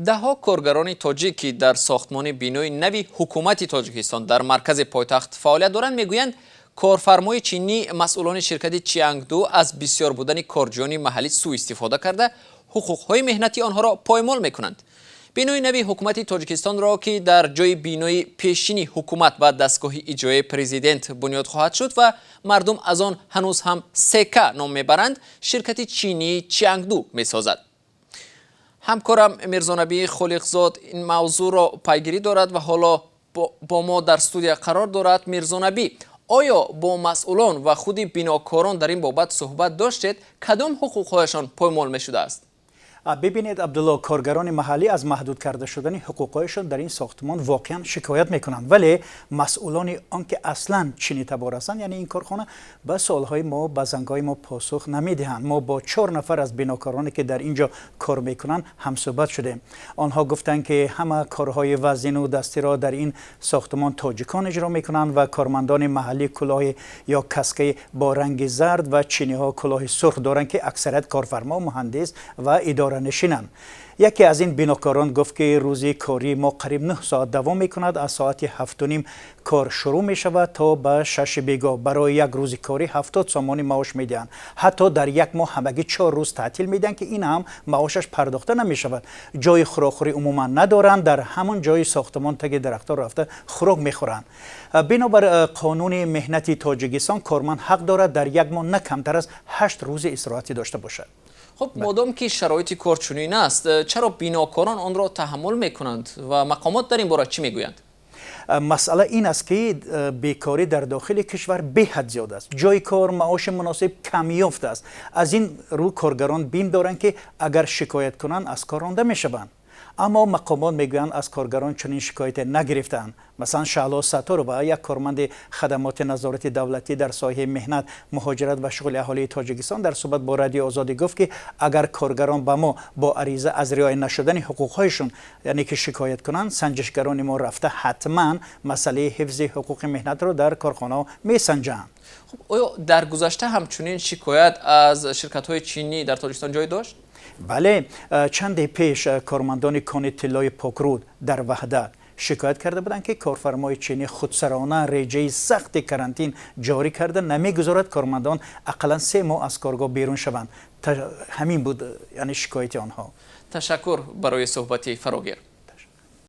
دهها کارگران تاجیکی در ساختمان بینای نوی حکومت تاجیکستان در مرکز پایتخت فعالیت دارند میگویند کارفرمای چینی مسئولان شرکت چیانگدو از بسیار بودن کارجویان محلی سوء استفاده کرده حقوق‌های مهنتی آنها را پایمال میکنند. بینای نوی حکومت تاجیکستان را که در جای بینای پیشینی حکومت و دستگاه اجرایی پرزیدنت بنیاد خواهد شد و مردم از آن هنوز هم سکه نام میبرند، شرکت چینی چیانگدو میسازد. همکارم میرزا نبی خالقزاد این موضوع را پیگیری دارد و حالا با ما در استودیو قرار دارد. میرزا نبی، آیا با مسئولان و خود بیناکاران در این بابت صحبت داشتید؟ کدام حقوقهایشان پایمال می شده است؟ ببینید عبدالله، کارگران محلی از محدود کرده شدن حقوقهایشان در این ساختمان واقعا شکایت میکنند، ولی مسئولان آنکه اصلا چینی تبار هستند، یعنی این کارخانه، به سوالهای ما، به زنگهای ما پاسخ نمیدهند. ما با 4 نفر از بیناکارانی که در اینجا کار میکنند هم صحبت شدیم. آنها گفتند که همه کارهای وزین و دستی را در این ساختمان تاجیکان اجرا میکنند و کارمندان محلی کلاه یا کاسک با رنگ زرد و چینی ها کلاه سرخ دارند که اکثریت کارفرما، مهندس و اداره نشینند. یکی از این بیناکاران گفت که روزی کاری ما قریب 9 ساعت دوام میکند. از ساعت 7:30 کار شروع می شود تا به 6 بیگاه. برای یک روز کاری 70 سومانی معاش میدهند. حتی در یک ماه همگی 4 روز تعطیل میدن که این هم معاشش پرداخته نمی شود. جای خوراکخوری عموما ندارند، در همون جای ساختمان تگ درختها رفته خوراک میخورند. بنابر قانون مهنتی تاجیکستان کارمند حق دارد در یک ماه نه کمتر از 8 روز استراحتی داشته باشد. خب مادام که شرایط کار چنین است، چرا بیناکاران آن را تحمل میکنند و مقامات در این باره چی میگویند؟ مسئله این است که بیکاری در داخل کشور به حد زیاد است. جای کار، معاش مناسب کم یافته است. از این رو کارگران بین دارند که اگر شکایت کنند از کار رانده میشوند. اما مقامات میگویند از کارگران چنین شکایت نگرفتند. مثلا شعلا ستاروا، یک کارمند خدمات نظارت دولتی در ساحه مهنت، مهاجرت و شغل اهالی تاجیکستان در صحبت با رادیو آزادی گفت که اگر کارگران به ما با عریضه از رعایت نشدن حقوقهایشان یعنی که شکایت کنند، سنجشگران ما رفته حتما مسئله حفظ حقوق مهنت را در کارخانه میسنجند. خب آیا در گذشته همچنین شکایت از شرکت‌های چینی در تاجیکستان جای داشت؟ بله، چند پیش کارمندان کان طلای پاکرود در وحدت شکایت کرده بودند که کارفرمای چینی خودسرانه رژه سخت کرانتین جاری کرده، نمیگذارد کارمندان اقلا 3 ماه از کارگاه بیرون شوند. همین بود یعنی شکایت آنها. تشکر برای صحبت فراگیر.